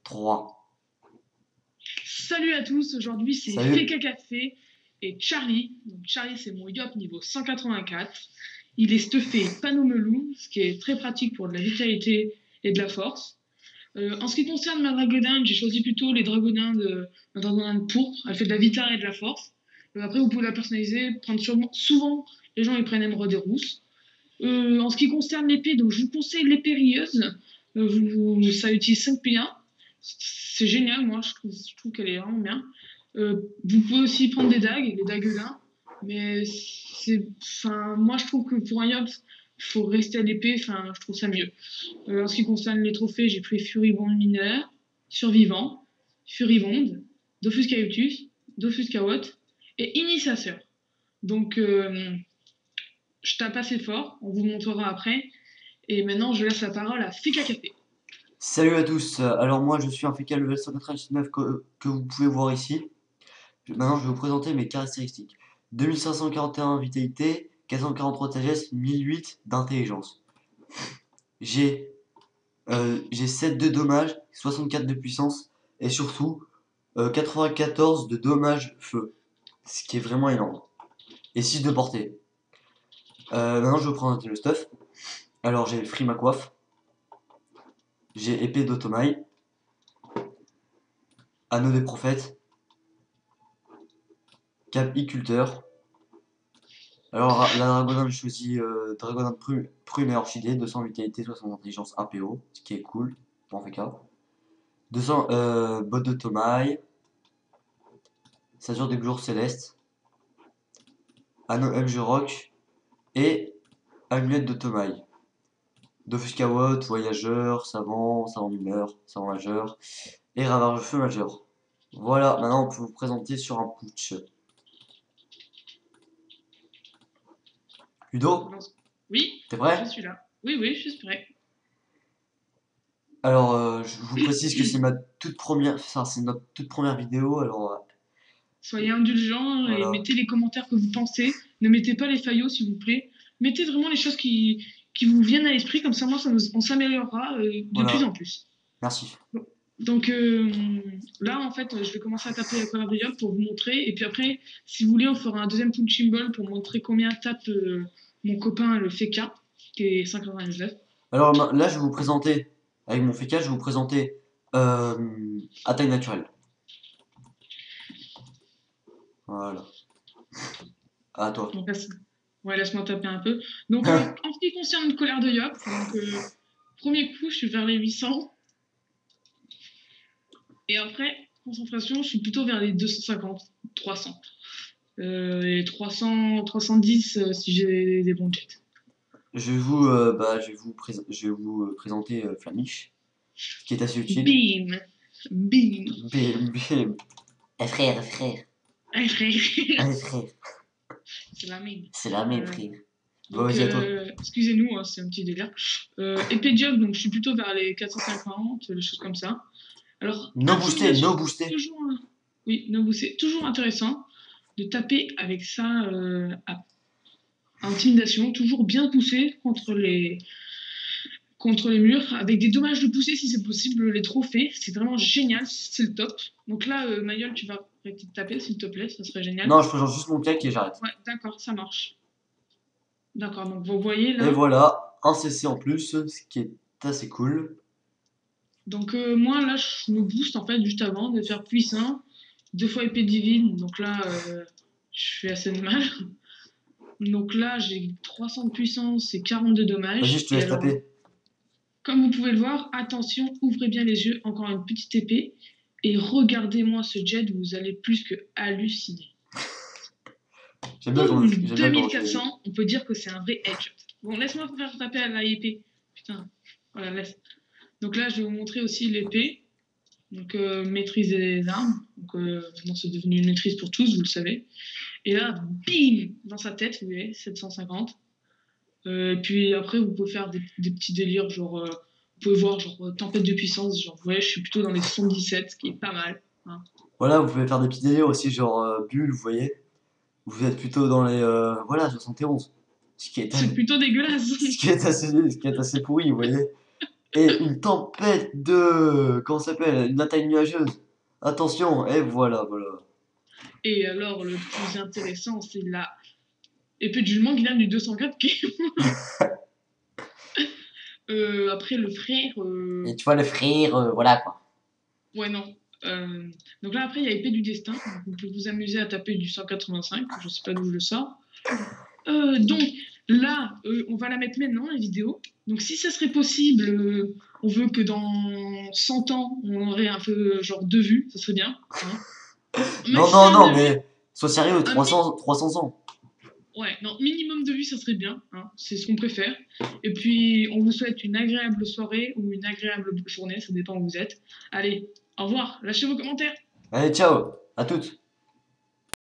3. Salut à tous, aujourd'hui c'est Salut. Feka Café et Charlie. Donc Charlie c'est mon yop niveau 184. Il est stuffé Panomelou, ce qui est très pratique pour de la vitalité et de la force. En ce qui concerne ma dragoninde, j'ai choisi plutôt ma dragoninde pourpre. Elle fait de la vitalité et de la force. Après vous pouvez la personnaliser, souvent les gens ils prennent émeraude et rousse. En ce qui concerne l'épée, donc je vous conseille l'épée rieuse. Ça utilise 5 P1. C'est génial, moi je trouve qu'elle est vraiment bien. Vous pouvez aussi prendre des dagues, les dagues là. Mais moi je trouve que pour un yop, il faut rester à l'épée, je trouve ça mieux. En ce qui concerne les trophées, j'ai pris Furibond mineur, Survivant, Furibonde, Dofus Caotus, Dofus Caote et Initiateur. Donc je tape assez fort, on vous montrera après. Et maintenant, je laisse la parole à Fika Café. Salut à tous. Alors moi je suis un fécal level 199 que vous pouvez voir ici. Maintenant je vais vous présenter mes caractéristiques. 2541 vitalité, 443 de sagesse, 1008 d'intelligence. J'ai 7 de dommages, 64 de puissance et surtout 94 de dommages feu. Ce qui est vraiment énorme. Et 6 de portée. Maintenant je vais vous présenter le stuff. Alors j'ai Free ma coiffe. J'ai épée d'Otomaï. Anneau des prophètes. Capiculteur. Alors la dragonade, je choisis dragonade prune et orchidée, 200 vitalité, 60 intelligence APO, ce qui est cool, en fait cas. 200 bottes de Tomaï, Ceinture des jours célestes, Anneau Rock et Amulette de Tomaï. Dofuscawot, voyageur, savant mineur, savant majeur et ravage feu majeur. Voilà, maintenant on peut vous présenter sur un putsch. Ludo, Oui, t'es prêt? je suis là. Oui, je suis prêt. Alors, je vous précise que c'est c'est notre toute première vidéo. Alors, Soyez indulgents et voilà. mettez les commentaires que vous pensez. Ne mettez pas les faillots, s'il vous plaît. Mettez vraiment les choses qui vous viennent à l'esprit, comme ça, on s'améliorera de plus Voilà. en plus. Merci. Donc là, en fait, je vais commencer à taper la colère de Yop pour vous montrer. Et puis après, si vous voulez, on fera un deuxième punching ball pour montrer combien tape mon copain, le Feka, qui est 5,99. Alors là, je vais vous présenter, avec mon fécal, je vais vous présenter attaque naturelle. Voilà. À toi. Donc, ouais, laisse-moi taper un peu. Donc, en ce qui concerne une colère de Yop, premier coup, je suis vers les 800. Et après, concentration, je suis plutôt vers les 250, 300. Et 300, 310 si j'ai des bons jets. Je vais vous présenter Flamiche, qui est assez utile. Bim! Bim! Bim, bim. Eh frère. Allez, frère! Allez frère. C'est la mine. C'est la même frère. Bon, Donc, vas-y à toi. excusez-nous, hein, c'est un petit délire. Épée de job, donc je suis plutôt vers les 450, des choses comme ça. Alors, No boosté. toujours, oui, no boosté. Toujours intéressant de taper avec ça à intimidation, toujours bien poussé contre les murs, avec des dommages de poussée si c'est possible, les trophées. C'est vraiment génial, c'est le top. Donc là, Mayol, tu vas arrêter de taper, s'il te plaît, ça serait génial. Non, je présente juste mon claque et j'arrête. Ouais, d'accord, ça marche. D'accord, donc vous voyez là. Et voilà, un CC en plus, ce qui est assez cool. Donc moi là, je me booste en fait juste avant de faire puissant, 2 fois épée divine. Donc là, je fais assez de mal. Donc là, j'ai 300 de puissance et 40 de dommages. Vas-y, je te laisse taper. Comme vous pouvez le voir, attention, ouvrez bien les yeux, encore une petite épée. Et regardez-moi ce jet, vous allez plus que halluciner. J'aime bien comment 2400, on peut dire que c'est un vrai headshot. Bon, laisse-moi faire taper à la épée. Putain, voilà, laisse. Donc là, je vais vous montrer aussi l'épée. Donc, maîtriser les armes. Donc, maintenant, c'est devenu une maîtrise pour tous, vous le savez. Et là, bim, dans sa tête, vous voyez, 750. Et puis après, vous pouvez faire des petits délires, genre, vous pouvez voir, genre, tempête de puissance. Genre, vous voyez, je suis plutôt dans les 77, ce qui est pas mal. Hein. Voilà, vous pouvez faire des petits délires aussi, genre bulle, vous voyez. Vous êtes plutôt dans les voilà, 71. C'est plutôt dégueulasse. Ce qui est assez pourri, vous voyez. Et une tempête de... Comment ça s'appelle? Une montagne nuageuse. Attention, et voilà, voilà. Et alors, le plus intéressant, c'est la épée du jugement qui vient du 204 qui... après, le frère... Et tu vois, le frère, voilà quoi. Ouais, non. Donc là, après, il y a épée du destin. Donc, vous pouvez vous amuser à taper du 185. Je sais pas d'où je le sors. Donc là, on va la mettre maintenant, la vidéo. Donc si ça serait possible, on veut que dans 100 ans, on aurait un peu genre deux vues, ça serait bien. Hein. Un Non, non, maximum non, de vues. mais sois sérieux, Un mi- 300 ans. ouais, non, minimum de vues, ça serait bien. Hein. C'est ce qu'on préfère. Et puis, on vous souhaite une agréable soirée ou une agréable journée, ça dépend où vous êtes. Allez, au revoir, lâchez vos commentaires. Allez, ciao, à toutes.